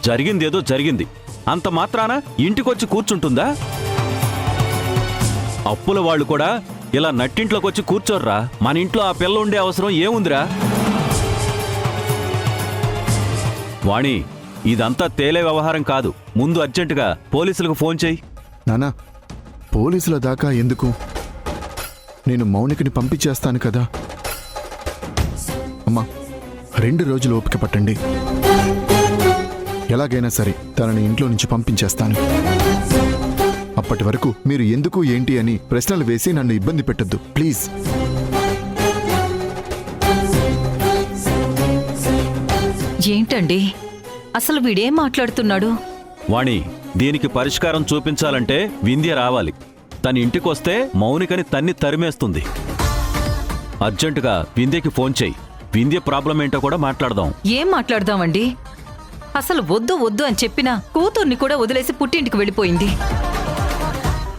జరిగిందేదో జరిగింది, అంత మాత్రాన ఇంటికొచ్చి కూర్చుంటుందా? అప్పుల వాళ్ళు కూడా ఇలా నట్టింట్లోకి వచ్చి కూర్చోర్రా. మన ఇంట్లో ఆ పిల్ల ఉండే అవసరం ఏముందిరా? వాణి, ఇదంతా తేలే వ్యవహారం కాదు. ముందు అర్జెంటుగా పోలీసులకు ఫోన్ చేయి. నానా, పోలీసుల దాకా ఎందుకు? నేను మౌనికని పంపించేస్తాను కదా. అమ్మా, 2 రోజులు ఓపిక పట్టండి. ఎలాగైనా సరే తనని ఇంట్లో నుంచి పంపించేస్తాను. అప్పటి వరకు మీరు ఎందుకు ఏంటి అని ప్రశ్నలు వేసి నన్ను ఇబ్బంది పెట్టొద్దు ప్లీజ్. ఏంటండి అసలు వీడేం మాట్లాడుతున్నాడు? వాణి, దీనికి పరిష్కారం చూపించాలంటే వింధ్య రావాలి. తన ఇంటికొస్తే మౌనికని తన్ని తరిమేస్తుంది. అర్జెంటుగా వింధ్యకి ఫోన్ చేయి. వింధ్య ప్రాబ్లం ఏంటో కూడా మాట్లాడదాం. ఏం మాట్లాడదామండి? అసలు వద్దు వద్దు అని చెప్పినా కూతుర్ని కూడా వదిలేసి పుట్టింటికి వెళ్ళిపోయింది.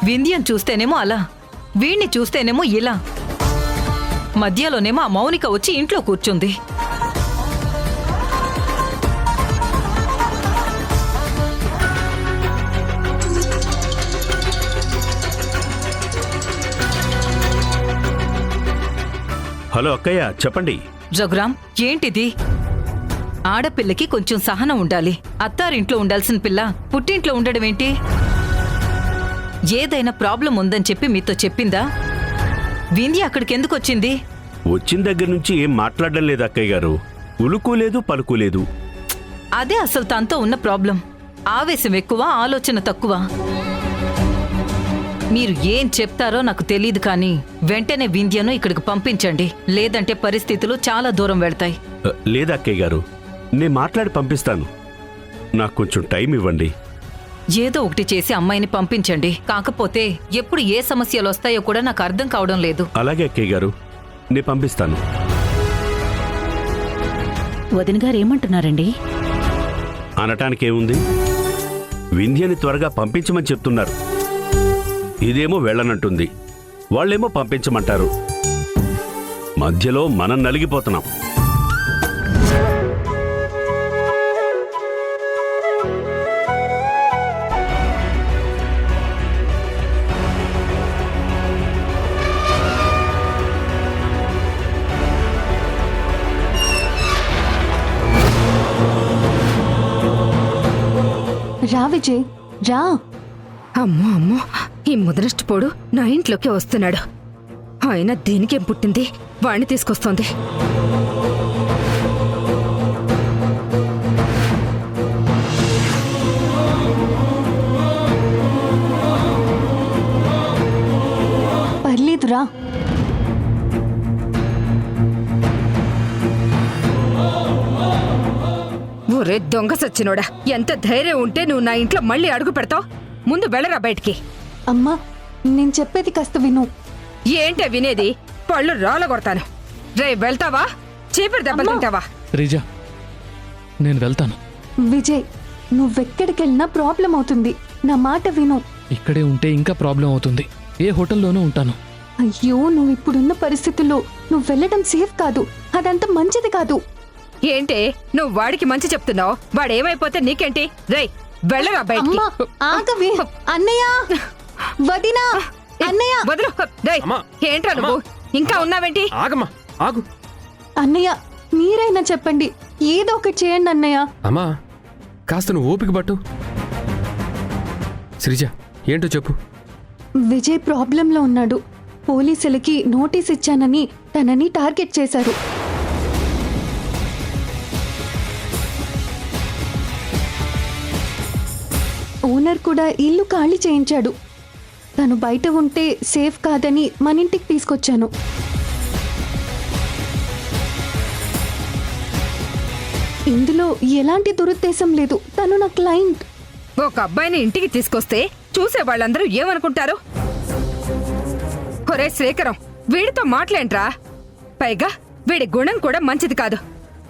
వింధ్యను చూస్తేనేమో అలా, వీణ్ణి చూస్తేనేమో ఇలా, మధ్యలోనేమో ఆ మౌనిక వచ్చి ఇంట్లో కూర్చుంది. హలో అక్కయ్య, చెప్పండి. రఘురామ్, ఏంటిది? ఆడపిల్లకి కొంచెం సహనం ఉండాలి. అత్తారింట్లో ఉండాల్సిన పిల్ల పుట్టింట్లో ఉండడం ఏంటి? ఏదైనా ప్రాబ్లం ఉందని చెప్పి మీతో చెప్పిందా? వింధ్య అక్కడికి ఎందుకు వచ్చింది? వచ్చిన దగ్గర నుంచి ఏం మాట్లాడడం లేదు అక్కయ్య గారు. ఉలుకు లేదు, పలుకు లేదు. అదే అసలు తనతో ఉన్న ప్రాబ్లం. ఆవేశం ఎక్కువ, ఆలోచన తక్కువ. మీరు ఏం చెప్తారో నాకు తెలీదు, కానీ వెంటనే వింధ్యను ఇక్కడికి పంపించండి. లేదంటే పరిస్థితులు చాలా దూరం వెళ్తాయి. లేదు అక్కయ్య గారు, నేను మాట్లాడి పంపిస్తాను. నాకు కొంచెం టైం ఇవ్వండి. ఏదో ఒకటి చేసి అమ్మాయిని పంపించండి. కాకపోతే ఎప్పుడు ఏ సమస్యలు వస్తాయో కూడా నాకు అర్థం కావడం లేదు. అలాగే అక్కయ్య గారు, నేను పంపిస్తాను. వదిన గారు ఏమంటున్నారండి? అనటానికేముంది, వింధ్యని త్వరగా పంపించమని చెప్తున్నారు. ఇదేమో వెళ్ళనంటుంది, వాళ్ళేమో పంపించమంటారు. మధ్యలో మనం నలిగిపోతున్నాం. రా విజయ్, రా. అమ్మో అమ్మో, ఈ ముదనష్టపోడు నా ఇంట్లోకి వస్తున్నాడు. ఆయన దీనికేం పుట్టింది, వాణ్ణి తీసుకొస్తోంది. పర్లేదురా. ఊరే దొంగ సచ్చినోడా, ఎంత ధైర్యం ఉంటే నువ్వు నా ఇంట్లో మళ్ళీ అడుగు పెడతావు? ముందు వెళ్ళరా బయటికి. అమ్మా, నేను చెప్పేది కాస్త విను. ఏంటే వినేది? పళ్ళు రాళ్ళ కొడతాను. రే, వెళ్తావా? చీపురు దెబ్బలు తింటావా? రీజా, నేను వెళ్తాను. విజయ్, నువ్వెక్కడికెళ్ళినా ప్రాబ్లం అవుతుంది. నా మాట విను. ఇక్కడే ఉంటే ఇంకా ప్రాబ్లం అవుతుంది. ఏ హోటల్లోనూ ఉంటాను. అయ్యో, నువ్వు ఇప్పుడున్న పరిస్థితుల్లో నువ్వు వెళ్ళడం సేఫ్ కాదు. అదంతా మంచిది కాదు. ఏంటే నువ్వు వాడికి మంచి చెప్తున్నావు? వాడేమైపోతే నీకేంటి? రేయ్, వెళ్ళరా బయటికి. అమ్మా, ఆగవే. అన్నయ్య, వదినా, అన్నయ్య. వదలు. రేయ్, ఏంట్రా నువ్వు ఇంకా ఉన్నావేంటి? ఆగమ్మా, ఆగు. అన్నయ్య, మీరైనా చెప్పండి, ఏదో ఒకటి చేయండి అన్నయ్య. అమ్మా, కాస్త నువ్వు ఓపిక పట్టు. శ్రీజ, ఏంటో చెప్పు. విజయ్ ప్రాబ్లంలో ఉన్నాడు. పోలీసులకి నోటీస్ ఇచ్చానని తనని టార్గెట్ చేశారు. ఓనర్ కూడా ఇల్లు ఖాళీ చేయించాడు. తను బయట ఉంటే సేఫ్ కాదని మన ఇంటికి తీసుకొచ్చాను. ఇందులో ఎలాంటి దురుద్దేశం లేదు. తను నా క్లయింట్. ఒక అబ్బాయిని ఇంటికి తీసుకొస్తే చూసే వాళ్ళందరూ ఏమనుకుంటారు? ఒరే శ్రీకరం, వీడితో మాట్లాంట్రా. పైగా వీడి గుణం కూడా మంచిది కాదు.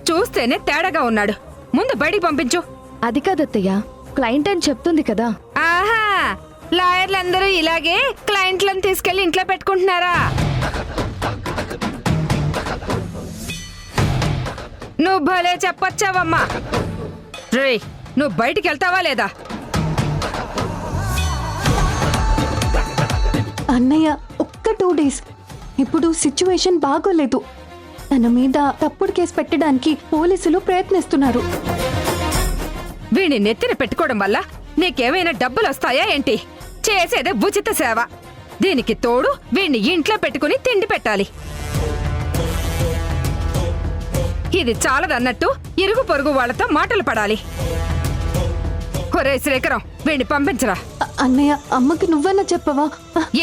చూస్తేనే తేడాగా ఉన్నాడు. ముందు బయటికి పంపించు. అది కాదత్తయ్య, క్లయింట్ అని చెప్తుంది కదా. ఆహా, లాయర్లందరూ ఇలాగే క్లయింట్లను తీసుకెళ్లి ఇంట్లో పెట్టుకుంటున్నారా? నువ్వు భలే చెప్పొచ్చావమ్మా. రేయ్, నువ్వు బయటికి వెళ్తావా లేదా? అన్నయ్య ఒక్క 2 days. ఇప్పుడు సిచ్యువేషన్ బాగోలేదు. తన మీద తప్పుడు కేసు పెట్టడానికి పోలీసులు ప్రయత్నిస్తున్నారు. వీడిని నెత్తిన పెట్టుకోవడం వల్ల నీకేమైనా డబ్బులు వస్తాయా ఏంటి? చేసేదే ఉచిత సేవ. దీనికి తోడు వీడిని ఇంట్లో పెట్టుకుని తిండి పెట్టాలి. ఇది చాలదన్నట్టు ఇరుగు పొరుగు వాళ్ళతో మాటలు పడాలి. ఒరే శ్రీకరం, వీడిని పంపించరా. అన్నయ్య, అమ్మకి నువ్వన్నా చెప్పవా?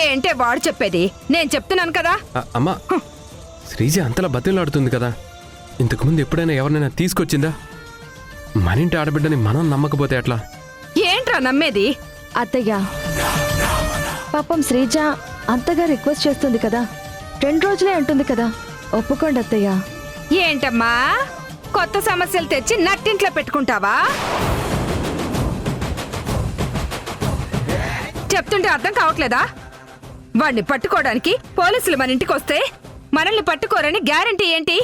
ఏంటే వాడు చెప్పేది? నేను చెప్తున్నాను కదా. అమ్మా, శ్రీజ అంతలా బతిలాడుతుంది కదా, ఇంతకుముందు ఎప్పుడైనా ఎవరినైనా తీసుకొచ్చిందా? మన ఇంటి ఆడబిడ్డని మనం నమ్మకపోతే ఎట్లా? ఏంట్రా నమ్మేది? అత్తయ్య, పాపం శ్రీజ అంతగా రిక్వెస్ట్ చేస్తుంది కదా, 2 రోజులే అంటుంది కదా, ఒప్పుకోండి అత్తయ్య. ఏంటమ్మా, కొత్త సమస్యలు తెచ్చి నట్టింట్లో పెట్టుకుంటావా? చెప్తుంటే అర్థం కావట్లేదా? వాడిని పట్టుకోవడానికి పోలీసులు మన ఇంటికి వస్తే మనల్ని పట్టుకోరని గ్యారంటీ ఏంటి?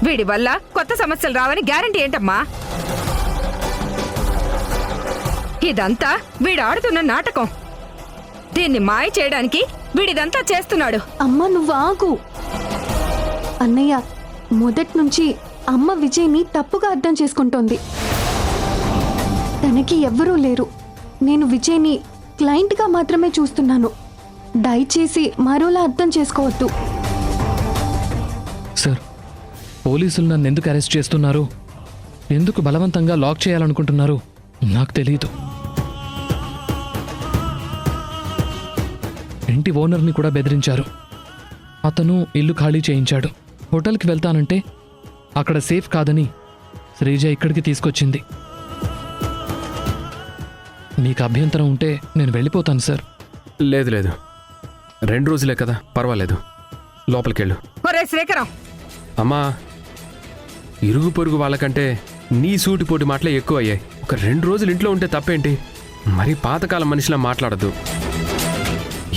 వీడి వల్ల కొత్త సమస్యలు రావని గ్యారంటీ ఏంటమ్మా? ఇదంతా వీడు ఆడుతున్న నాటకం. దీన్ని మాయ చేయడానికి వీడిదంతా చేస్తున్నాడు. అమ్మ, నువ్వు ఆగు. అన్నయ్య, మొదటి నుంచి అమ్మ విజయ్ని తప్పుగా అర్థం చేసుకుంటోంది. తనకి ఎవ్వరూ లేరు. నేను విజయ్ని క్లయింట్గా మాత్రమే చూస్తున్నాను. దయచేసి మరోలా అర్థం చేసుకోవద్దు. సార్, పోలీసులు నన్ను ఎందుకు అరెస్ట్ చేస్తున్నారు, ఎందుకు బలవంతంగా లాక్ చేయాలనుకుంటున్నారు నాకు తెలియదు. ఇంటి ఓనర్ని కూడా బెదిరించారు. అతను ఇల్లు ఖాళీ చేయించాడు. హోటల్కి వెళ్తానంటే అక్కడ సేఫ్ కాదని శ్రీజ ఇక్కడికి తీసుకొచ్చింది. మీకు అభ్యంతరం ఉంటే నేను వెళ్ళిపోతాను సార్. లేదు లేదు, 2 రోజులే కదా, పర్వాలేదు, లోపలికెళ్ళు. ఒరే శ్రీకరం, అమ్మా, ఇరుగు పొరుగు వాళ్ళకంటే నీ సూటిపోటి మాటలే ఎక్కువ అయ్యాయి. ఒక 2 రోజులు ఇంట్లో ఉంటే తప్పేంటి? మరి పాతకాలం మనిషిలా మాట్లాడద్దు.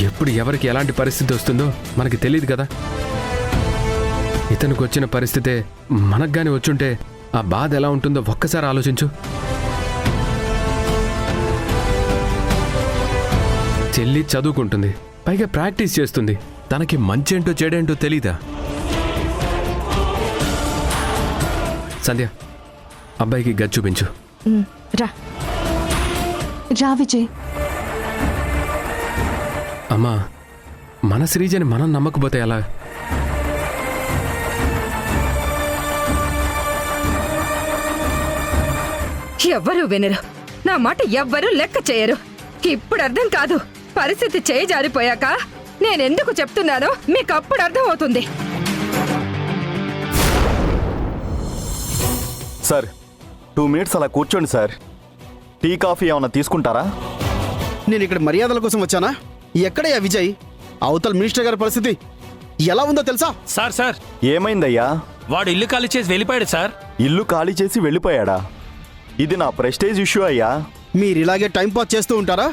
ఎప్పుడు ఎవరికి ఎలాంటి పరిస్థితి వస్తుందో మనకి తెలియదు కదా. ఇతనికి వచ్చిన పరిస్థితే మనకు గాని వచ్చుంటే ఆ బాధ ఎలా ఉంటుందో ఒక్కసారి ఆలోచించు. చెల్లి చదువుకుంటుంది, పైగా ప్రాక్టీస్ చేస్తుంది. తనకి మంచేంటో చెడేంటో తెలీదా? సంధ్య, అబ్బాయికి గది చూపించు. రా రా విజయ్. అమ్మా, మన శ్రీజని మనం నమ్మకపోతే ఎలా? ఎవ్వరూ వినరు, నా మాట ఎవ్వరూ లెక్క చేయరు. ఇప్పుడు అర్థం కాదు, పరిస్థితి చేయి జారిపోయాక నేనెందుకు చెప్తున్నానో మీకు అప్పుడు అర్థం అవుతుంది. సార్, 2 minutes అలా కూర్చోండి సార్. టీ కాఫీ ఏమన్నా తీసుకుంటారా? నేను ఇక్కడ మర్యాదల కోసం వచ్చానా? ఎక్కడయ్యా విజయ్? అవతల మినిస్టర్ గారి పరిస్థితి ఎలా ఉందో తెలుసా? సార్ ఏమైందయ్యా? వాడు ఇల్లు ఖాళీ చేసి వెళ్ళిపోయాడు సార్. ఇల్లు ఖాళీ చేసి వెళ్ళిపోయాడా? ఇది నా ప్రెస్టేజ్ ఇష్యూ అయ్యా. మీరు ఇలాగే టైం పాస్ చేస్తూ ఉంటారా?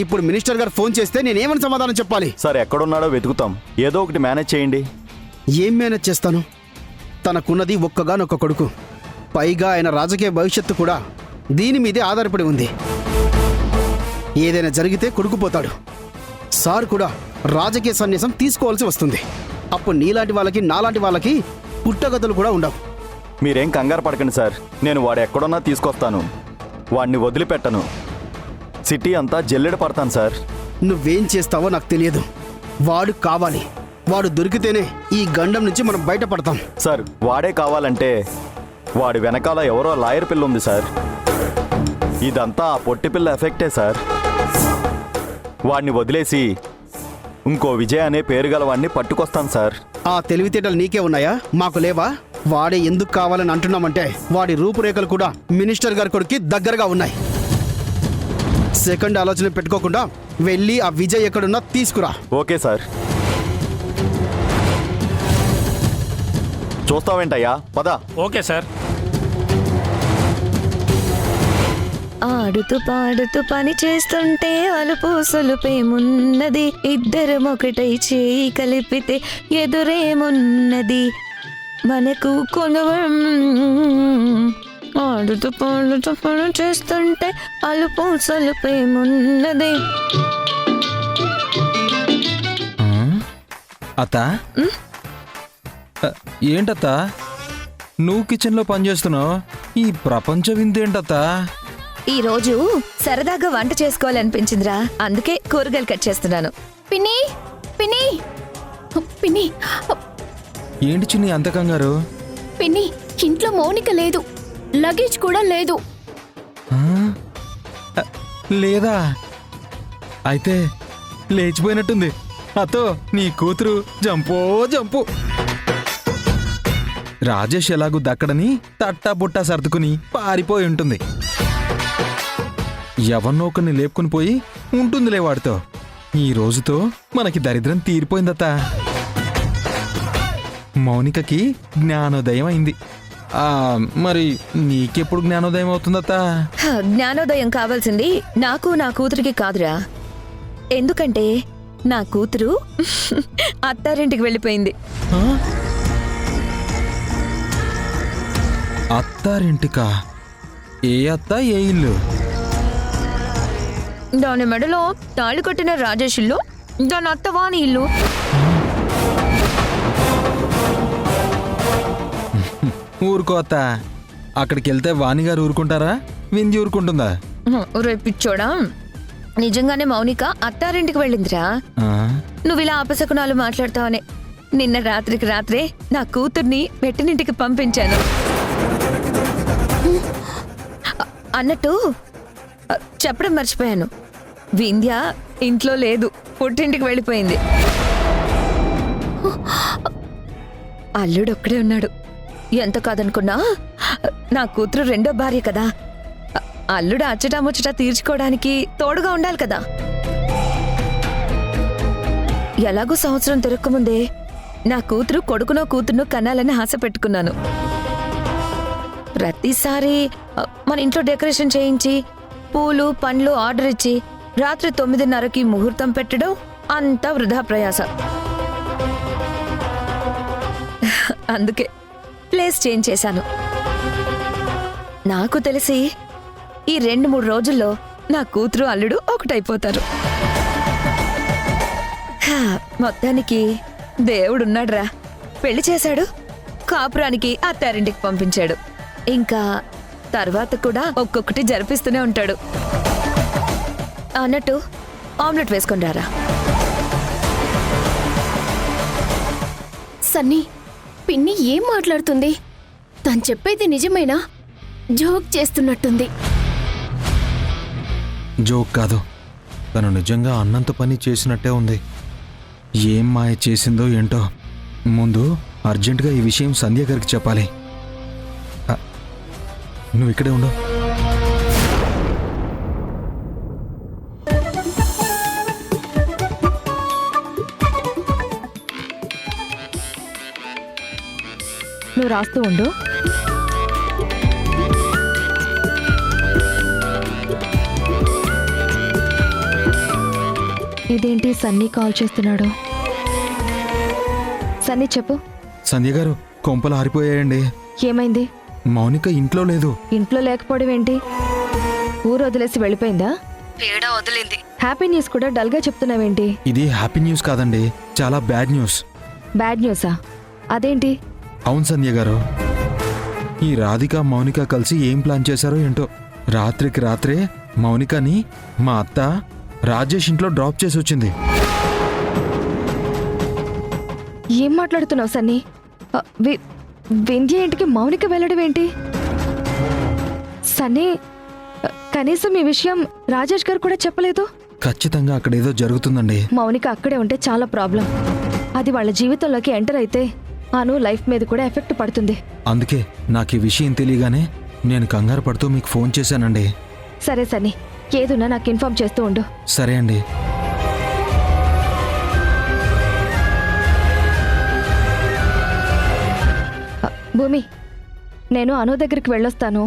ఇప్పుడు మినిస్టర్ గారు ఫోన్ చేస్తే నేనేమని సమాధానం చెప్పాలి? సార్, ఎక్కడున్నాడో వెతుకుతాం, ఏదో ఒకటి మేనేజ్ చేయండి. ఏం మేనేజ్ చేస్తాను? తనకున్నది ఒక్కగానొక్క కొడుకు, పైగా ఆయన రాజకీయ భవిష్యత్తు కూడా దీని మీదే ఆధారపడి ఉంది. ఏదైనా జరిగితే కొడుకుపోతాడు. సార్ కూడా రాజకీయ సన్యాసం తీసుకోవాల్సి వస్తుంది. అప్పుడు నీలాంటి వాళ్ళకి నాలాంటి వాళ్ళకి పుట్టగతులు కూడా ఉండవు. మీరేం కంగారు పడకండి సార్, నేను వాడు ఎక్కడున్నా తీసుకొస్తాను. వాడిని వదిలిపెట్టను. సిటీ అంతా జల్లెడ పడతాను సార్. నువ్వేం చేస్తావో నాకు తెలియదు. వాడు కావాలి. వాడు దొరికితేనే ఈ గండం నుంచి మనం బయటపడతాం. సార్, వాడే కావాలంటే వాడి వెనకాల ఎవరో లాయర్ పిల్ల ఉంది సార్. ఇదంతా ఆ పొట్టి పిల్ల ఎఫెక్టే సార్. వాడిని వదిలేసి ఇంకో విజయ్ అనే పేరు గల వాడిని పట్టుకొస్తాను సార్. ఆ తెలివితేటలు నీకే ఉన్నాయా? మాకు లేవా? వాడే ఎందుకు కావాలని అంటున్నామంటే వాడి రూపురేఖలు కూడా మినిస్టర్ గారి కొడుకు దగ్గరగా ఉన్నాయి. సెకండ్ ఆలోచన పెట్టుకోకుండా వెళ్ళి ఆ విజయ్ ఎక్కడున్నా తీసుకురా. Okay sir. చూస్తావేంటయ్యా, పద. Okay sir. ఆడుతూ పాడుతూ పని చేస్తుంటే అలుపు సొలుపేమున్నది, ఇద్దరం ఒకటై చేయి కలిపితే ఎదురేమున్నది. మనకు కొనవం ఆడుతూ పాడుతూ పని చేస్తుంటే అలుపు సలుపేమున్నది. అత్త ఏంటత్త నువ్వు కిచెన్లో పనిచేస్తున్నావు? ఈ ప్రపంచ వింతేంటత్త? ఈ రోజు సరదాగా వంట చేసుకోవాలనిపించిందిరా, అందుకే కూరగాయలు కట్ చేస్తున్నాను. పిన్ని పిన్ని పిన్ని ఏంటి చిన్ని అంత కంగారు? పిన్ని, ఇంట్లో మౌనిక లేదు, లగేజ్ కూడా లేదు. ఆ? లేదా అయితే లేచిపోయినట్టుంది. అతో నీ కూతురు జంపో జంపు. రాజేష్ ఎలాగూ దక్కడని తట్టా బుట్టా సర్దుకుని పారిపోయి ఉంటుంది. ఎవరినో ఒకరిని లేపుకుని పోయి ఉంటుందిలే వాడితో. ఈ రోజుతో మనకి దరిద్రం తీరిపోయిందత్త. మౌనికకి జ్ఞానోదయం అయింది. మరి నీకెప్పుడు జ్ఞానోదయం అవుతుందత్త? జ్ఞానోదయం కావాల్సింది నాకు నా కూతురికి కాదురా. ఎందుకంటే నా కూతురు అత్తారింటికి వెళ్ళిపోయింది. అత్తారింటికా? ఏ అత్త ఏ ఇల్లు? దాని మెడలో తాళి కొట్టిన రాజేష్ ఇల్లు, దాని అత్త వాణి ఇల్లు. ఊరుకో అత్త. అక్కడికి వెళ్తే వాణిగారు ఊరుకుంటారా? వింది ఊరుకుంటుందా? రేపిచ్చోడా, నిజంగానే మౌనిక అత్తారింటికి వెళ్ళిందిరా. నువ్వు ఇలా అపశకునాలు మాట్లాడతావనే నిన్న రాత్రికి రాత్రే నా కూతుర్ని పెట్టినింటికి పంపించాను. అన్నట్టు చెప్పడం మర్చిపోయాను, వింధ్య ఇంట్లో లేదు, పుట్టింటికి వెళ్ళిపోయింది. అల్లుడు ఒక్కడే ఉన్నాడు. ఎంత కాదనుకున్నా నా కూతురు రెండో భార్య కదా, అల్లుడు అచ్చటా ముచ్చటా తీర్చుకోవడానికి తోడుగా ఉండాలి కదా. ఎలాగో సంవత్సరం తిరక్కముందే నా కూతురు కొడుకునో కూతురునో కనాలని ఆశ పెట్టుకున్నాను. ప్రతిసారి మన ఇంట్లో డెకరేషన్ చేయించి పూలు పండ్లు ఆర్డర్ ఇచ్చి రాత్రి 9:30కి ముహూర్తం పెట్టడం అంతా వృధా ప్రయాస. అందుకే ప్లేస్ చేంజ్ చేశాను. నాకు తెలిసి ఈ 2-3 రోజుల్లో నా కూతురు అల్లుడు ఒకటైపోతారు. మొత్తానికి దేవుడున్నాడ్రా, పెళ్లి చేశాడు, కాపురానికి అత్తారింటికి పంపించాడు. ఇంకా తర్వాత కూడా ఒక్కొక్కటి జరిపిస్తూనే ఉంటాడు. అన్నట్టు ఆమ్లెట్ వేసుకొని రారా. సన్నీ, పిన్ని ఏం మాట్లాడుతుంది? తను చెప్పేది నిజమేనా? జోక్ చేస్తున్నట్టుంది. జోక్ కాదు, తను నిజంగా అన్నంత పని చేసినట్టే ఉంది. ఏం మాయ చేసిందో ఏంటో. ముందు అర్జెంటుగా ఈ విషయం సంధ్య గారికి చెప్పాలి. నువ్వు ఇక్కడే ఉండు. నువ్వు రాస్తూ ఉండు. ఇదేంటి సన్నీ కాల్ చేస్తున్నాడు? సన్నీ చెప్పు. సంధ్య గారు, కొంపలు ఆరిపోయాయండి. ఏమైంది? మౌనిక ఇంట్లో లేదు. ఇంట్లో లేకపోవడం ఏంటి? ఊరు వదిలేసి వెళ్ళిపోయిందా? పేడ వదిలింది. హ్యాపీ న్యూస్ కూడా డల్ గా చెప్తున్నావేంటి? ఇది హ్యాపీ న్యూస్ కాదండి, చాలా బ్యాడ్ న్యూస్. బ్యాడ్ న్యూసా? అదేంటి? అవును సంధ్య గారు, ఈ రాధిక మౌనిక కలిసి ఏం ప్లాన్ చేశారో ఏంటో. రాత్రికి రాత్రే మౌనికని మా అత్త రాజేష్ ఇంట్లో డ్రాప్ చేసి వచ్చింది. ఏం మాట్లాడుతున్నావు సన్నీ? వింధ్య ఇంటికి మౌనిక వెళ్ళడం ఏంటి? సన్నీ, కనీసం ఈ విషయం రాజేష్ గారు కూడా చెప్పలేదు. ఖచ్చితంగా అక్కడ ఏదో జరుగుతుందండి. మౌనిక అక్కడే ఉంటే చాలా ప్రాబ్లం. అది వాళ్ళ జీవితంలోకి ఎంటర్ అయితే అను లైఫ్ మీద కూడా ఎఫెక్ట్ పడుతుంది. అందుకే నాకు ఈ విషయం తెలియగానే నేను కంగారు పడుతూ మీకు ఫోన్ చేశానండి. సరే సన్నీ, ఏదున్నా నాకు ఇన్ఫార్మ్ చేస్తూ ఉండు. సరే అండి. భూమి, నేను అను దగ్గరికి వెళ్ళొస్తాను,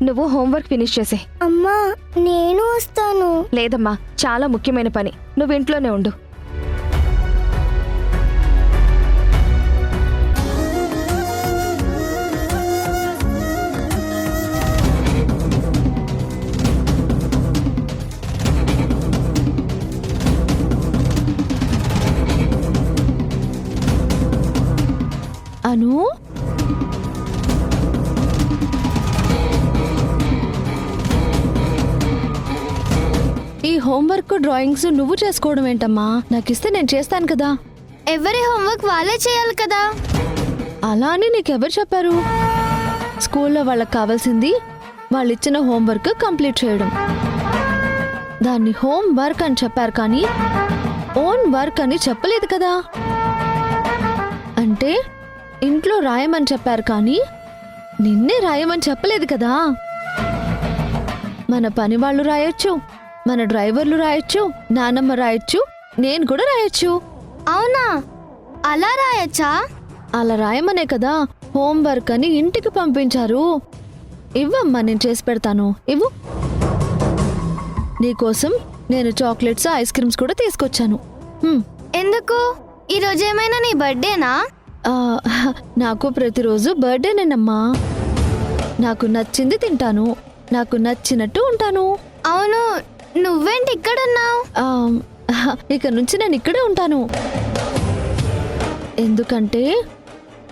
నువ్వు హోంవర్క్ ఫినిష్ చేసే. అమ్మా నేను వస్తాను. లేదమ్మా, చాలా ముఖ్యమైన పని, నువ్వు ఇంట్లోనే ఉండు. అను ఈ హోంవర్క్ డ్రాయింగ్స్ నువ్వు చేసుకోవడం ఏంటమ్మా? నాకిస్తే నేను చేస్తాను కదా. ఎవరి హోంవర్క్ వాళ్ళే చేయాలి కదా. అలా అని నీకెవరు చెప్పారు? స్కూల్లో వాళ్ళకి కావాల్సింది వాళ్ళు ఇచ్చిన హోంవర్క్ కంప్లీట్ చేయడం. దాన్ని హోమ్ వర్క్ అని చెప్పారు కానీ ఓన్ వర్క్ అని చెప్పలేదు కదా. అంటే ఇంట్లో రాయమని చెప్పారు కానీ నిన్నే రాయమని చెప్పలేదు కదా. మన పని వాళ్ళు రాయొచ్చు, మన డ్రైవర్లు రాయొచ్చు, నానమ్మ రాయొచ్చు, నేను కూడా రాయొచ్చు. అవునా, అలా రాయచ్చా? అలా రాయమనే కదా హోంవర్క్ అని ఇంటికి పంపించారు. ఇవ్వమ్మా, నేను చేసి పెడతాను. ఇవ్వు. నీకోసం నేను చాక్లెట్స్, ఐస్ క్రీమ్స్ కూడా తీసుకొచ్చాను. ఎందుకు? ఈరోజు ఏమైనా నీ బర్త్డేనా? నాకు ప్రతిరోజు బర్త్డేనేనమ్మా. నాకు నచ్చింది తింటాను, నాకు నచ్చినట్టు ఉంటాను. అవును, నువ్వేంటి ఇక్కడున్నావు? ఇక నుంచి నేను ఇక్కడే ఉంటాను. ఎందుకంటే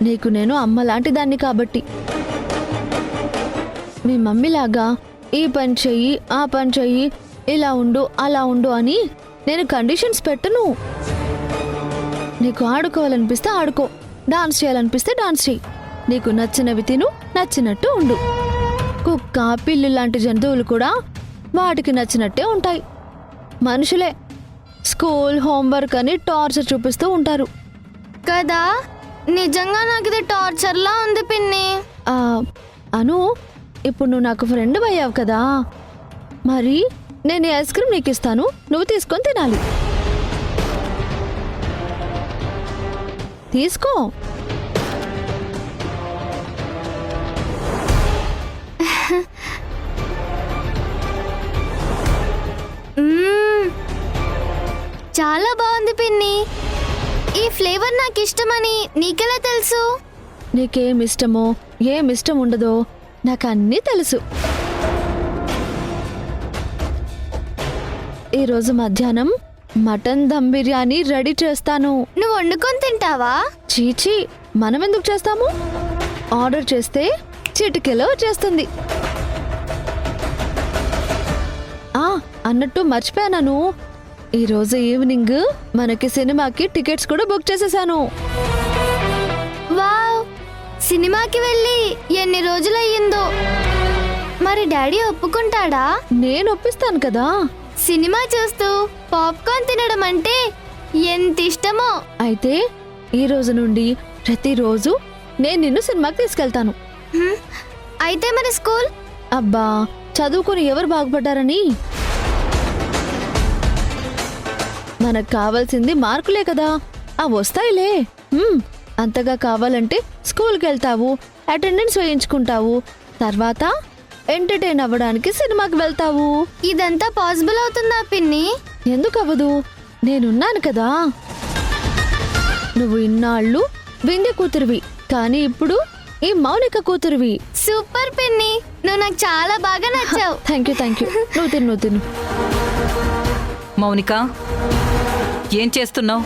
నీకు నేను అమ్మ లాంటి దాన్ని కాబట్టి. మీ మమ్మీలాగా ఈ పని చెయ్యి, ఆ పని చెయ్యి, ఇలా ఉండు, అలా ఉండు అని నేను కండిషన్స్ పెట్టను. నీకు ఆడుకోవాలనిపిస్తే ఆడుకో, డాన్స్ చేయాలనిపిస్తే డాన్స్ చెయ్యి, నీకు నచ్చినవి తిను, నచ్చినట్టు ఉండు. కుక్క, పిల్లి లాంటి జంతువులు కూడా వాటికి నచ్చినట్టే ఉంటాయి. మనుషులే స్కూల్ హోంవర్క్ అని టార్చర్ చూపిస్తూ ఉంటారు కదా. నిజంగా నాకు ఇది టార్చర్లా ఉంది పిన్ని. అను, ఇప్పుడు నువ్వు నాకు ఫ్రెండ్ అయ్యావు కదా, మరి నేను ఈ ఐస్ క్రీమ్ నీకు ఇస్తాను, నువ్వు తీసుకొని తినాలి. తీసుకో. చాలా బాగుంది పిన్ని. ఈ ఫ్లేవర్ నాకు ఇష్టమని నీకెలా తెలుసు? నీకేం ఇష్టమో ఏం ఇష్టం ఉండదో నాకు అన్నీ తెలుసు. ఈరోజు మధ్యాహ్నం మటన్ దమ్ బిర్యానీ రెడీ చేస్తాను. నువ్వు వండుకొని తింటావా? చీచీ, మనం ఎందుకు చేస్తాము? ఆర్డర్ చేస్తే చిటికెలో వచ్చేస్తుంది. అన్నట్టు మర్చిపోయాను, ఈరోజు ఈవినింగ్ మనకి సినిమాకి టికెట్స్ కూడా బుక్ చేసేసాను. వావ్, సినిమాకి వెళ్ళి ఎన్ని రోజులయ్యిందో. మరి డాడీ ఒప్పుకుంటాడా? నేను ఒప్పిస్తాను కదా. సినిమా చూస్తూ పాప్కార్న్ తినడం అంటే ఎంత ఇష్టమో. అయితే ఈ రోజు నుండి ప్రతిరోజు నేను నిన్ను సినిమాకి తీసుకెళ్తాను. అయితే మరి స్కూల్? అబ్బా, చదువుకుని ఎవరు బాగుపడ్డారని? మనకు కావాల్సింది మార్కులే కదా, అవి వస్తాయిలే. అంతగా కావాలంటే స్కూల్కి వెళ్తావు, అటెండెన్స్ వేయించుకుంటావు, తర్వాత ఎంటర్టైన్ అవ్వడానికి సినిమాకి వెళ్తావు. ఇదంతా పాసిబుల్ అవుతుందా పిన్ని? ఎందుకు అవ్వదు? నేనున్నాను కదా. నువ్వు ఇన్నాళ్ళు వింధ్య కూతురువి, కానీ ఇప్పుడు ఈ మౌనిక కూతురువి. సూపర్ పిన్ని, నువ్వు నాకు చాలా బాగా నచ్చావు. Thank you. నువ్వు తిను. మౌనిక, ఏం చేస్తున్నావు?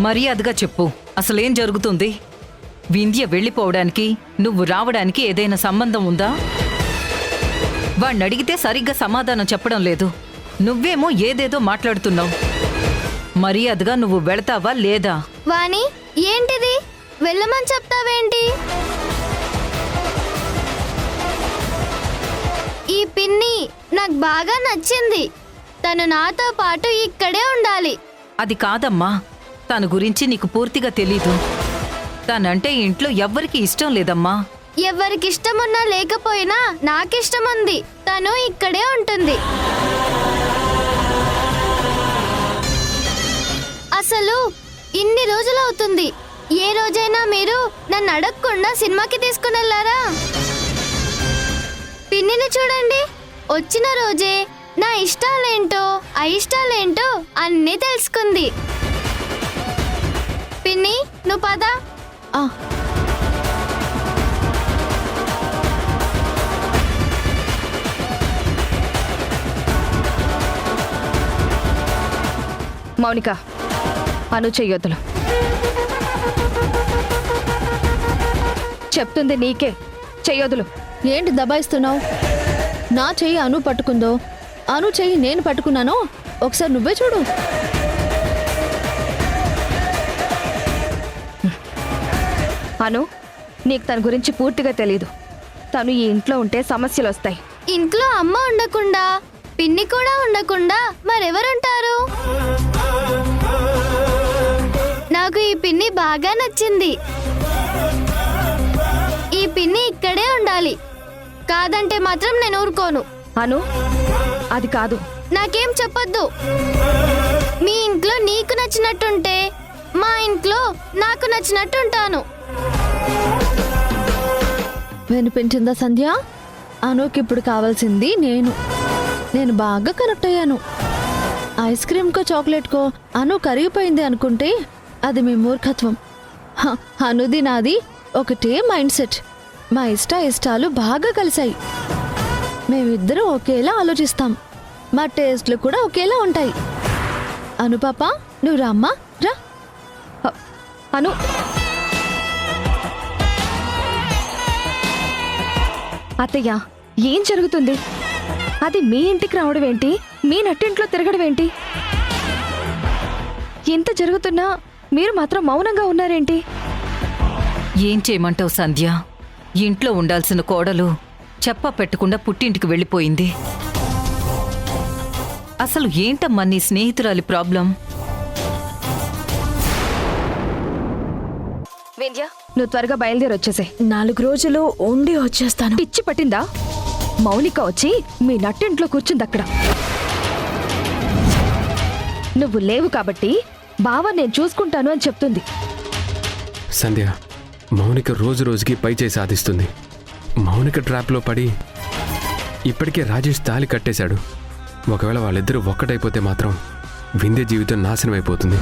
మర్యాదగా చెప్పు, అసలేం జరుగుతుంది? వింధ్య వెళ్ళిపోవడానికి నువ్వు రావడానికి ఏదైనా సంబంధం ఉందా? వాణ్ణి అడిగితే సరిగ్గా సమాధానం చెప్పడం లేదు. నువ్వేమో ఏదేదో మాట్లాడుతున్నావు. మర్యాదగా నువ్వు వెళతావా లేదా? వాణి, ఏంటిది? వెళ్ళమని చెప్తావేంటి? ఈ పిన్ని నాకు బాగా నచ్చింది. తను నాతో పాటు ఇక్కడే ఉండాలి. అది కాదమ్మా, తన గురించి నీకు పూర్తిగా తెలీదు. తనంటే ఇంట్లో ఎవ్వరికి ఇష్టం లేదమ్మా. ఎవరికి ఇష్టమున్నా లేకపోయినా నాకిష్టం ఉంది. తను ఇక్కడే ఉంటుంది. అసలు ఇన్ని రోజులవుతుంది, ఏ రోజైనా మీరు నన్ను అడగకుండా సినిమాకి తీసుకుని వెళ్ళారా? పిన్నిని చూడండి, వచ్చిన రోజే నా ఇష్టాలేంటో అయిష్టాలేంటో అన్నీ తెలుసుకుంది. పిన్ని, నువ్వు పద. మౌనిక, అను చెయ్యొద్దులు. చెప్తుంది నీకే, చెయ్యొద్దులు. ఏంటి దబాయిస్తున్నావు? నా చెయ్యి అను పట్టుకుందో, అను చెయ్యి నేను పట్టుకున్నానో ఒకసారి నువ్వే చూడు. అను, నీకు తన గురించి పూర్తిగా తెలీదు. తను ఈ ఇంట్లో ఉంటే సమస్యలు వస్తాయి. ఇంట్లో అమ్మ ఉండకుండా పిన్ని కూడా ఉండకుండా మరెవరుంటారు? నాకు ఈ పిన్ని బాగా నచ్చింది. ఈ పిన్ని ఇక్కడే ఉండాలి, కాదంటే మాత్రం నేను ఊరుకోను. అను, అది కాదు. నాకేం చెప్పొద్దు. మీ ఇంట్లో నీకు నచ్చినట్టుంటే మా ఇంట్లో నాకు నచ్చినట్టుంటాను. వినిపించిందా సంధ్య? అనుకి ఇప్పుడు కావాల్సింది నేను బాగా కనెక్ట్ అయ్యాను. ఐస్ క్రీమ్కో చాక్లెట్కో అను కరిగిపోయింది అనుకుంటే అది మీ మూర్ఖత్వం. అనుది నాది ఒకటే మైండ్ సెట్. మా ఇష్టాలు బాగా కలిశాయి. మేమిద్దరం ఒకేలా ఆలోచిస్తాం. మా టేస్ట్లు కూడా ఒకేలా ఉంటాయి. అను పాప, నువ్వు రామ్మా, రా. అను, అత్తయ్య, ఏం జరుగుతుంది? అది మీ ఇంటికి రావడం ఏంటి? మీ నట్టింట్లో తిరగడం ఏంటి? ఎంత జరుగుతున్నా మీరు మాత్రం మౌనంగా ఉన్నారేంటి? ఏం చేయమంటావు సంధ్య? ఇంట్లో ఉండాల్సిన కోడలు చెప్పా పెట్టకుండా పుట్టింటికి వెళ్ళిపోయింది. అసలు ఏంటమ్మా నీ స్నేహితురాలి ప్రాబ్లం? వింధ్య, నువ్వు త్వరగా బయలుదేరి వచ్చేసే. 4 రోజులు ఉండి వచ్చేస్తాను. పిచ్చి పట్టిందా? మౌనిక వచ్చి మీ నట్టింట్లో కూర్చుంది అక్కడ. నువ్వు లేవు కాబట్టి బావ నేను చూసుకుంటాను అని చెప్తుంది. సంధ్య, మౌనిక రోజు రోజుకి పై చేయి సాధిస్తుంది. మౌనిక ట్రాప్లో పడి ఇప్పటికే రాజేష్ తాళి కట్టేశాడు. ఒకవేళ వాళ్ళిద్దరూ ఒక్కటైపోతే మాత్రం వింధ్య జీవితం నాశనం అయిపోతుంది.